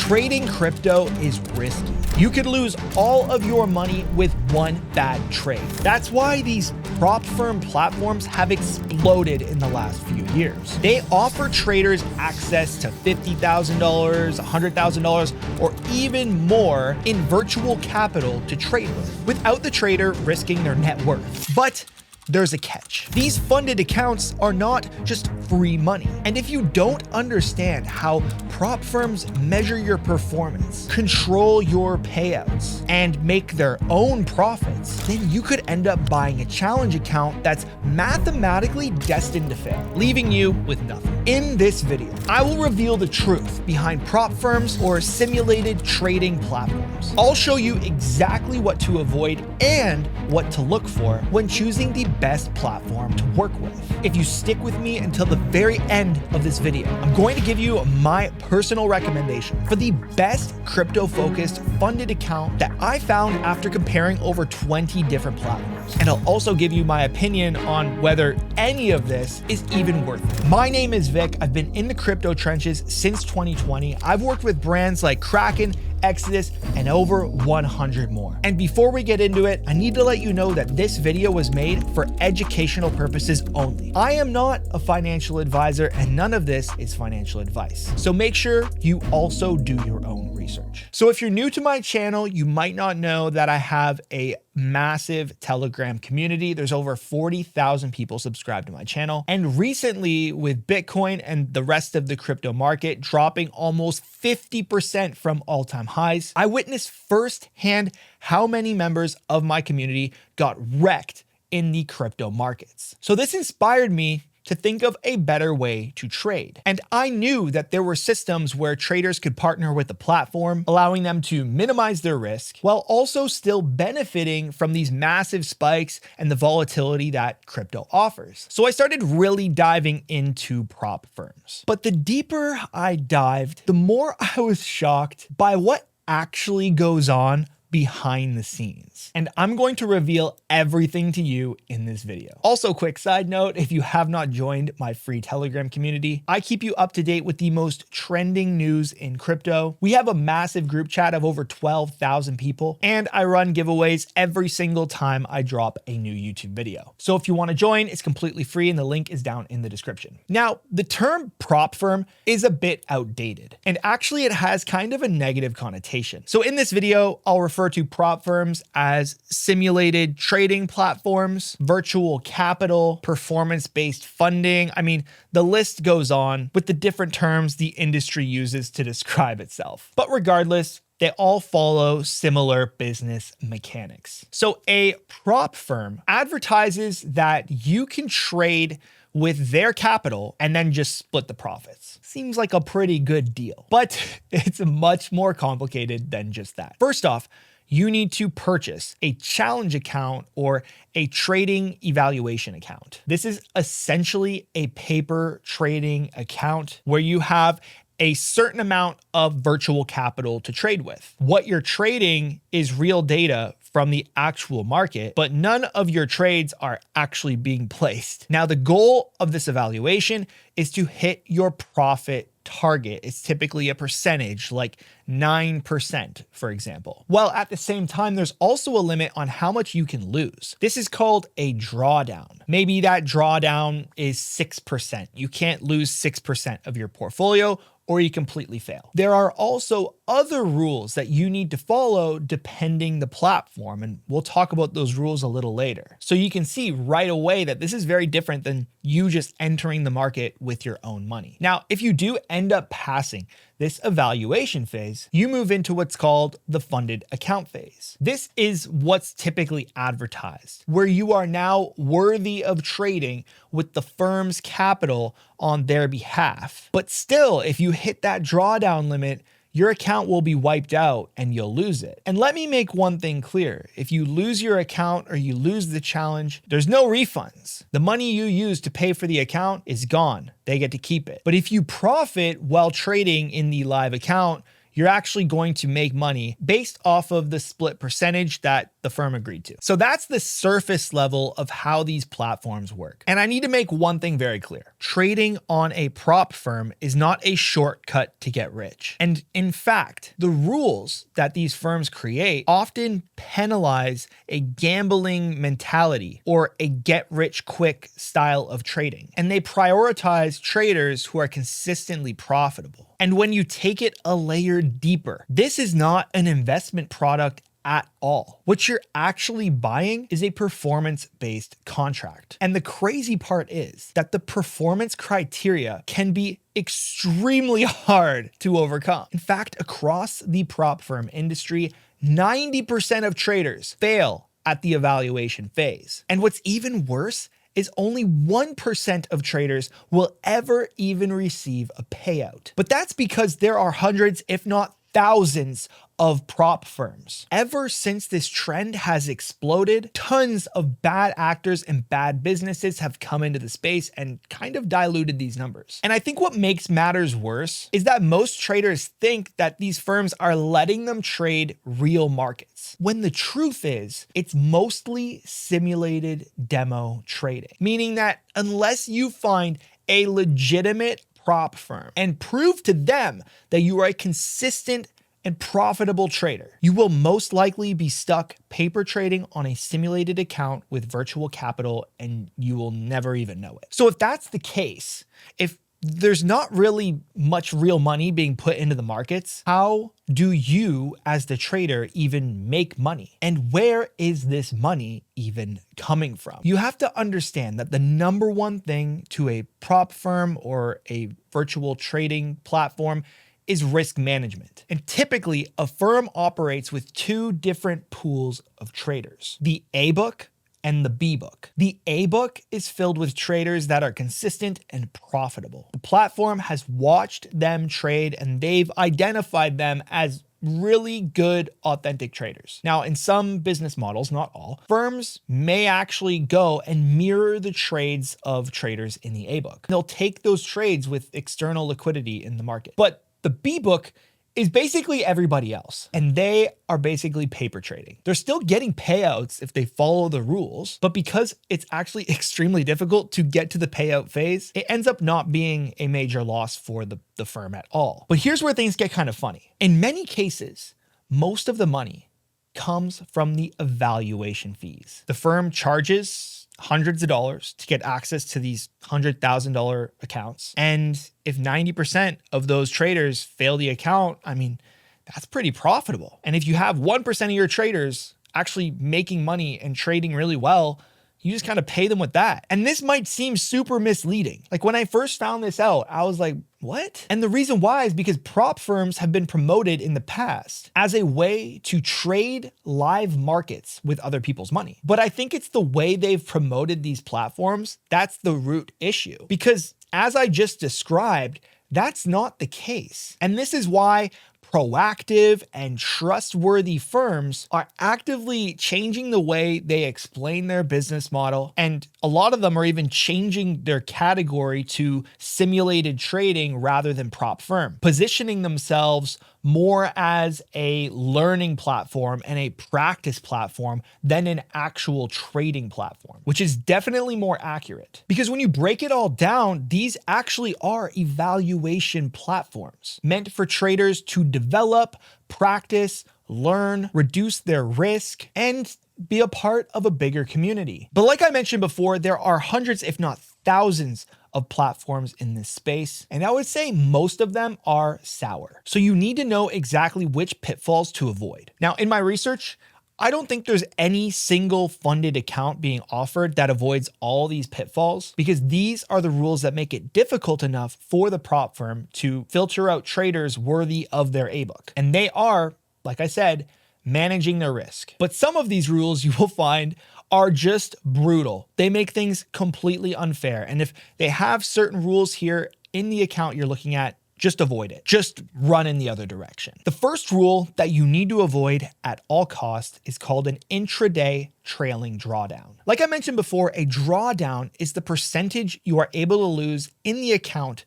Trading crypto is risky. You could lose all of your money with one bad trade. That's why these prop firm platforms have exploded in the last few years. They offer traders access to $50,000, $100,000, or even more in virtual capital to trade with, without the trader risking their net worth. But there's a catch. These funded accounts are not just free money. And if you don't understand how prop firms measure your performance, control your payouts, and make their own profits, then you could end up buying a challenge account that's mathematically destined to fail, leaving you with nothing. In this video, I will reveal the truth behind prop firms or simulated trading platforms. I'll show you exactly what to avoid and what to look for when choosing the best platform to work with. If you stick with me until the very end of this video, I'm going to give you my personal recommendation for the best crypto-focused funded account that I found after comparing over 20 different platforms. And I'll also give you my opinion on whether any of this is even worth it. My name is Vic. I've been in the crypto trenches since 2020. I've worked with brands like Kraken, Exodus, and over 100 more. And before we get into it, I need to let you know that this video was made for educational purposes only. I am not a financial advisor and none of this is financial advice. So make sure you also do your own research. So if you're new to my channel, you might not know that I have a massive Telegram community. There's over 40,000 people subscribed to my channel. And recently, with Bitcoin and the rest of the crypto market dropping almost 50% from all-time highs, I witnessed firsthand how many members of my community got wrecked in the crypto markets. So this inspired me to think of a better way to trade. And I knew that there were systems where traders could partner with the platform, allowing them to minimize their risk while also still benefiting from these massive spikes and the volatility that crypto offers. So I started really diving into prop firms. But the deeper I dived, the more I was shocked by what actually goes on behind the scenes. And I'm going to reveal everything to you in this video. Also, quick side note, if you have not joined my free Telegram community, I keep you up to date with the most trending news in crypto. We have a massive group chat of over 12,000 people, and I run giveaways every single time I drop a new YouTube video. So if you want to join, it's completely free and the link is down in the description. Now, the term prop firm is a bit outdated, and actually it has kind of a negative connotation. So in this video, I'll refer to prop firms as simulated trading platforms, virtual capital, performance-based funding. I mean, the list goes on with the different terms the industry uses to describe itself. But regardless, they all follow similar business mechanics. So a prop firm advertises that you can trade with their capital and then just split the profits. Seems like a pretty good deal, but it's much more complicated than just that. First off, you need to purchase a challenge account or a trading evaluation account. This is essentially a paper trading account where you have a certain amount of virtual capital to trade with. What you're trading is real data from the actual market, but none of your trades are actually being placed. Now, the goal of this evaluation is to hit your profit target. It's typically a percentage, like 9%, for example. While at the same time, there's also a limit on how much you can lose. This is called a drawdown. Maybe that drawdown is 6%. You can't lose 6% of your portfolio, or you completely fail. There are also other rules that you need to follow depending the platform, and we'll talk about those rules a little later. So you can see right away that this is very different than you just entering the market with your own money. Now, if you do end up passing this evaluation phase, you move into what's called the funded account phase. This is what's typically advertised, where you are now worthy of trading with the firm's capital on their behalf. But still, if you hit that drawdown limit, your account will be wiped out and you'll lose it. And let me make one thing clear. If you lose your account or you lose the challenge, there's no refunds. The money you use to pay for the account is gone. They get to keep it. But if you profit while trading in the live account, you're actually going to make money based off of the split percentage that the firm agreed to. So that's the surface level of how these platforms work. And I need to make one thing very clear. Trading on a prop firm is not a shortcut to get rich. And in fact, the rules that these firms create often penalize a gambling mentality or a get rich quick style of trading. And they prioritize traders who are consistently profitable. And when you take it a layer deeper, this is not an investment product at all. What you're actually buying is a performance-based contract. And the crazy part is that the performance criteria can be extremely hard to overcome. In fact, across the prop firm industry, 90% of traders fail at the evaluation phase. And what's even worse is only 1% of traders will ever even receive a payout. But that's because there are hundreds, if not thousands, of prop firms. Ever since this trend has exploded, tons of bad actors and bad businesses have come into the space and kind of diluted these numbers. And I think what makes matters worse is that most traders think that these firms are letting them trade real markets, when the truth is it's mostly simulated demo trading, meaning that unless you find a legitimate prop firm and prove to them that you are a consistent and profitable trader, you will most likely be stuck paper trading on a simulated account with virtual capital, and you will never even know it. So if that's the case, if there's not really much real money being put into the markets, how do you as the trader even make money? And where is this money even coming from? You have to understand that the number one thing to a prop firm or a virtual trading platform is risk management. And typically, a firm operates with two different pools of traders: the A book and the B book. The A book is filled with traders that are consistent and profitable. The platform has watched them trade and they've identified them as really good, authentic traders. Now, in some business models, not all, firms may actually go and mirror the trades of traders in the A book. They'll take those trades with external liquidity in the market. But the B book is basically everybody else, and they are basically paper trading. They're still getting payouts if they follow the rules, but because it's actually extremely difficult to get to the payout phase, it ends up not being a major loss for the firm at all. But here's where things get kind of funny. In many cases, most of the money comes from the evaluation fees. The firm charges hundreds of dollars to get access to these $100,000 accounts. And if 90% of those traders fail the account, I mean, that's pretty profitable. And if you have 1% of your traders actually making money and trading really well, you just kind of pay them with that. And this might seem super misleading. Like when I first found this out, I was like, what? And the reason why is because prop firms have been promoted in the past as a way to trade live markets with other people's money. But I think it's the way they've promoted these platforms that's the root issue. Because as I just described, that's not the case. And this is why proactive and trustworthy firms are actively changing the way they explain their business model. And a lot of them are even changing their category to simulated trading rather than prop firm, positioning themselves more as a learning platform and a practice platform than an actual trading platform, which is definitely more accurate. Because when you break it all down, these actually are evaluation platforms meant for traders to develop, practice, learn, reduce their risk, and be a part of a bigger community. But like I mentioned before, there are hundreds, if not thousands, of platforms in this space, and I would say most of them are sour. So you need to know exactly which pitfalls to avoid. Now, in my research, I don't think there's any single funded account being offered that avoids all these pitfalls, because these are the rules that make it difficult enough for the prop firm to filter out traders worthy of their A book. And they are, like I said, managing their risk. But some of these rules you will find are just brutal. They make things completely unfair. And if they have certain rules here in the account you're looking at, just avoid it. Just run in the other direction. The first rule that you need to avoid at all costs is called an intraday trailing drawdown. Like I mentioned before, a drawdown is the percentage you are able to lose in the account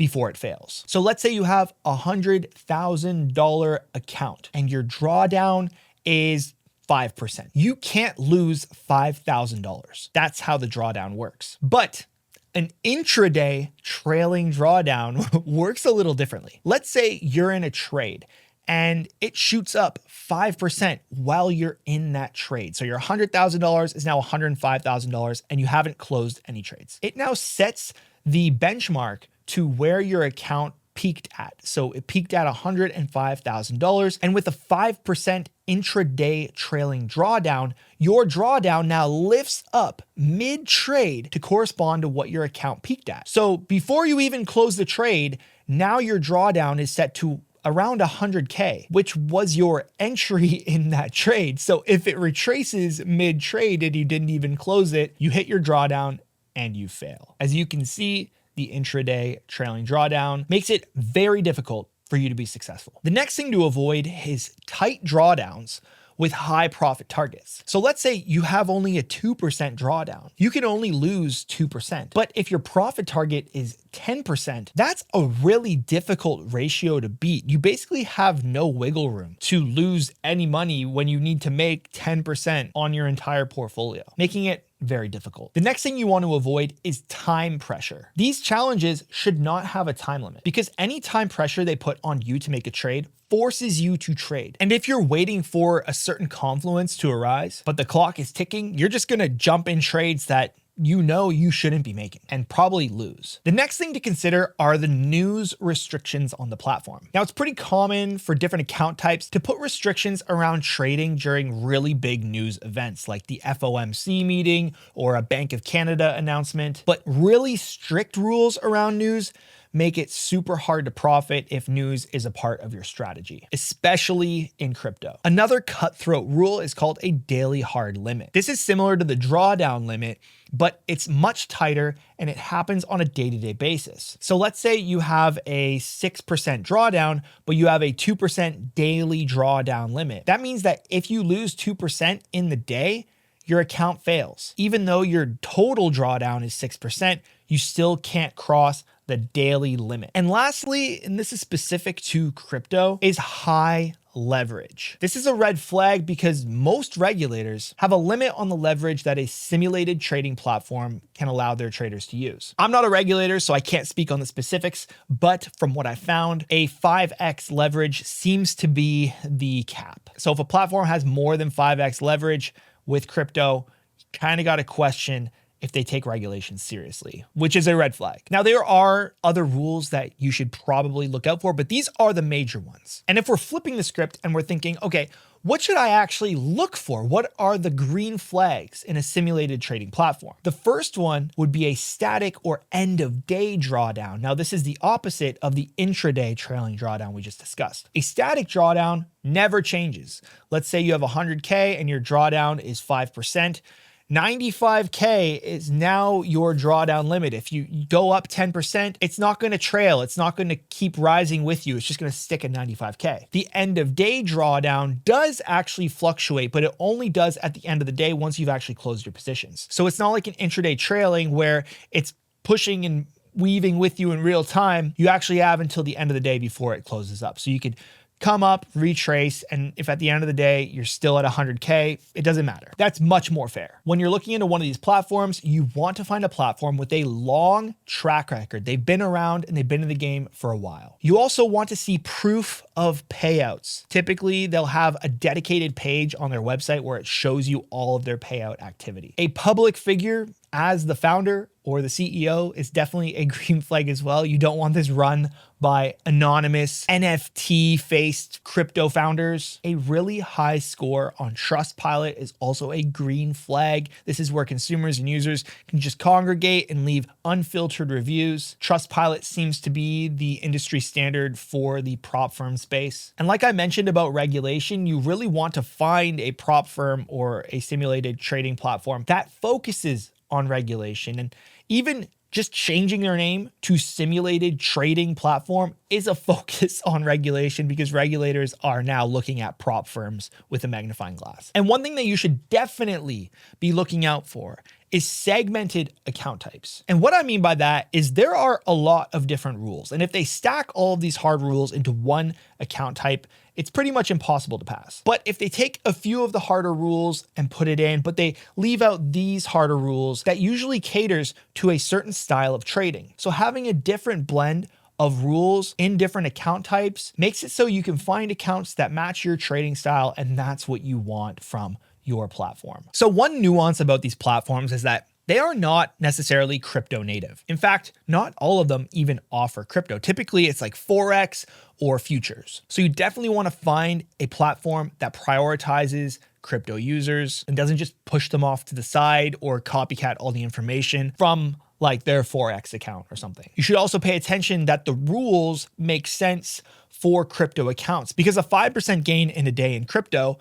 before it fails. So let's say you have a $100,000 account and your drawdown is 5%. You can't lose $5,000. That's how the drawdown works. But an intraday trailing drawdown works a little differently. Let's say you're in a trade and it shoots up 5% while you're in that trade. So your $100,000 is now $105,000 and you haven't closed any trades. It now sets the benchmark to where your account peaked at. So it peaked at $105,000. And with a 5% intraday trailing drawdown, your drawdown now lifts up mid-trade to correspond to what your account peaked at. So before you even close the trade, now your drawdown is set to around 100K, which was your entry in that trade. So if it retraces mid-trade and you didn't even close it, you hit your drawdown and you fail. As you can see, the intraday trailing drawdown makes it very difficult for you to be successful. The next thing to avoid is tight drawdowns with high profit targets. So let's say you have only a 2% drawdown. You can only lose 2%. But if your profit target is 10%, that's a really difficult ratio to beat. You basically have no wiggle room to lose any money when you need to make 10% on your entire portfolio, making it very difficult. The next thing you want to avoid is time pressure. These challenges should not have a time limit because any time pressure they put on you to make a trade forces you to trade. And if you're waiting for a certain confluence to arise, but the clock is ticking, you're just gonna jump in trades that you know you shouldn't be making and probably lose. The next thing to consider are the news restrictions on the platform. Now, it's pretty common for different account types to put restrictions around trading during really big news events like the FOMC meeting or a Bank of Canada announcement, but really strict rules around news make it super hard to profit if news is a part of your strategy, especially in crypto. Another cutthroat rule is called a daily hard limit. This is similar to the drawdown limit, but it's much tighter and it happens on a day-to-day basis. So let's say you have a 6% drawdown, but you have a 2% daily drawdown limit. That means that if you lose 2% in the day, your account fails. Even though your total drawdown is 6%, you still can't cross the daily limit. And lastly, and this is specific to crypto, is high leverage. This is a red flag because most regulators have a limit on the leverage that a simulated trading platform can allow their traders to use. I'm not a regulator, so I can't speak on the specifics, but from what I found, a 5x leverage seems to be the cap. So if a platform has more than 5x leverage with crypto, you kind of got to question if they take regulations seriously, which is a red flag. Now, there are other rules that you should probably look out for, but these are the major ones. And if we're flipping the script and we're thinking, okay, what should I actually look for? What are the green flags in a simulated trading platform? The first one would be a static or end of day drawdown. Now, this is the opposite of the intraday trailing drawdown we just discussed. A static drawdown never changes. Let's say you have 100K and your drawdown is 5%. 95K is now your drawdown limit. If you go up 10%, it's not going to trail. It's not going to keep rising with you. It's just going to stick at 95K. The end of day drawdown does actually fluctuate, but it only does at the end of the day once you've actually closed your positions. So it's not like an intraday trailing where it's pushing and weaving with you in real time. You actually have until the end of the day before it closes up. So you could come up, retrace, and if at the end of the day you're still at 100K, it doesn't matter. That's much more fair. When you're looking into one of these platforms, you want to find a platform with a long track record. They've been around and they've been in the game for a while. You also want to see proof of payouts. Typically, they'll have a dedicated page on their website where it shows you all of their payout activity. A public figure as the founder or the CEO is definitely a green flag as well. You don't want this run by anonymous NFT-faced crypto founders. A really high score on Trustpilot is also a green flag. This is where consumers and users can just congregate and leave unfiltered reviews. Trustpilot seems to be the industry standard for the prop firm space. And like I mentioned about regulation, you really want to find a prop firm or a simulated trading platform that focuses on regulation. And even just changing their name to simulated trading platform is a focus on regulation because regulators are now looking at prop firms with a magnifying glass. And one thing that you should definitely be looking out for is segmented account types. And what I mean by that is there are a lot of different rules. And if they stack all of these hard rules into one account type, it's pretty much impossible to pass. But if they take a few of the harder rules and put it in, but they leave out these harder rules, that usually caters to a certain style of trading. So having a different blend of rules in different account types makes it so you can find accounts that match your trading style, and that's what you want from your platform. So one nuance about these platforms is that they are not necessarily crypto native. In fact, not all of them even offer crypto. Typically, it's like Forex or futures. So you definitely want to find a platform that prioritizes crypto users and doesn't just push them off to the side or copycat all the information from like their Forex account or something. You should also pay attention that the rules make sense for crypto accounts, because a 5% gain in a day in crypto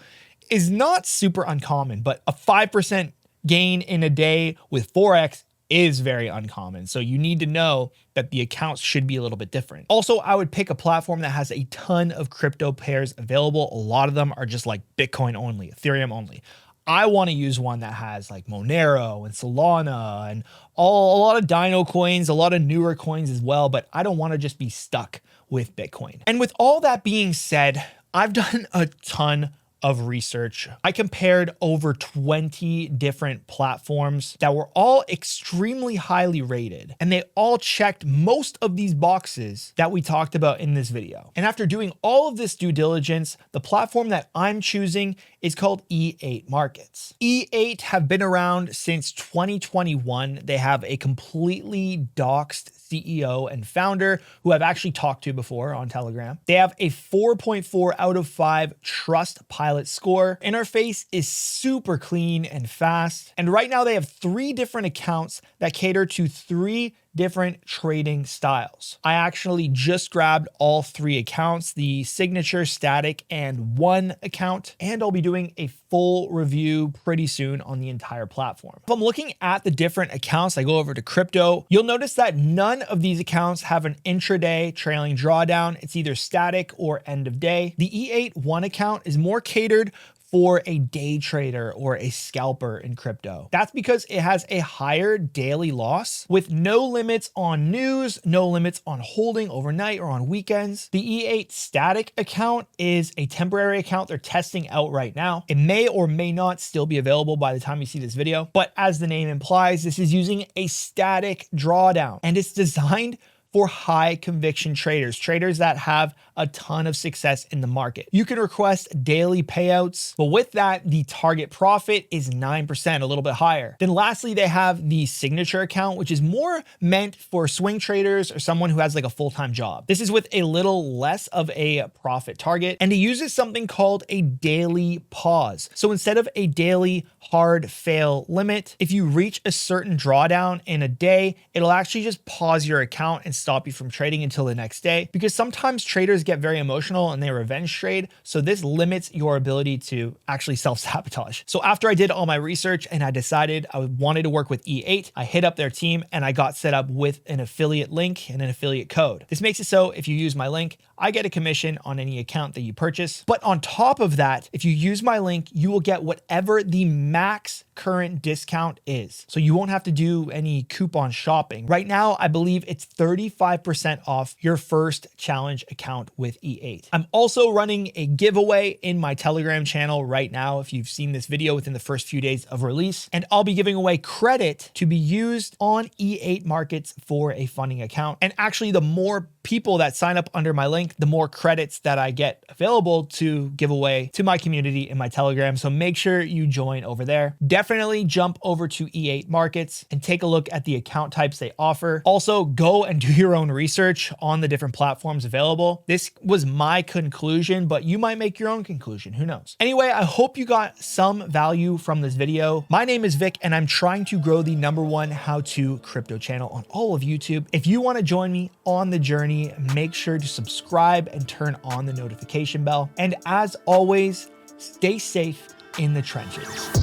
is not super uncommon, but a 5% gain in a day with Forex is very uncommon. So you need to know that the accounts should be a little bit different. Also, I would pick a platform that has a ton of crypto pairs available. A lot of them are just like Bitcoin only, Ethereum only. I want to use one that has like Monero and Solana and a lot of Dino coins, a lot of newer coins as well, but I don't want to just be stuck with Bitcoin. And with all that being said, I've done a ton of research. I compared over 20 different platforms that were all extremely highly rated, and they all checked most of these boxes that we talked about in this video. And after doing all of this due diligence, the platform that I'm choosing is called E8 Markets. E8 have been around since 2021. They have a completely doxed CEO and founder who I've actually talked to before on Telegram. They have a 4.4 out of 5 Trustpilot score. Interface is super clean and fast. And right now they have 3 different accounts that cater to 3 different trading styles. I actually just grabbed all 3 accounts, the signature, static, and one account, and I'll be doing a full review pretty soon on the entire platform. If I'm looking at the different accounts, I go over to crypto, you'll notice that none of these accounts have an intraday trailing drawdown. It's either static or end of day. The E8 one account is more catered for a day trader or a scalper in crypto. That's because it has a higher daily loss with no limits on news, no limits on holding overnight or on weekends. The E8 static account is a temporary account they're testing out right now. It may or may not still be available by the time you see this video, but as the name implies, this is using a static drawdown, and it's designed for high conviction traders that have a ton of success in the market. You can request daily payouts, but with that, the target profit is 9%, a little bit higher. Then lastly, they have the signature account, which is more meant for swing traders or someone who has like a full-time job. This is with a little less of a profit target, and it uses something called a daily pause. So instead of a daily hard fail limit, if you reach a certain drawdown in a day, it'll actually just pause your account and stop you from trading until the next day, because sometimes traders get very emotional and they revenge trade. So this limits your ability to actually self-sabotage. So after I did all my research and I decided I wanted to work with E8, I hit up their team and I got set up with an affiliate link and an affiliate code. This makes it so if you use my link, I get a commission on any account that you purchase. But on top of that, if you use my link, you will get whatever the max current discount is. So you won't have to do any coupon shopping. Right now, I believe it's 35% off your first challenge account with E8. I'm also running a giveaway in my Telegram channel right now if you've seen this video within the first few days of release, and I'll be giving away credit to be used on E8 Markets for a funding account. And actually, the more people that sign up under my link, the more credits that I get available to give away to my community in my Telegram. So make sure you join over there. Definitely jump over to E8 Markets and take a look at the account types they offer. Also, go and do your own research on the different platforms available. This was my conclusion, but you might make your own conclusion. Who knows? Anyway, I hope you got some value from this video. My name is Vic, and I'm trying to grow the #1 how-to crypto channel on all of YouTube. If you want to join me on the journey, make sure to subscribe and turn on the notification bell. And as always, stay safe in the trenches.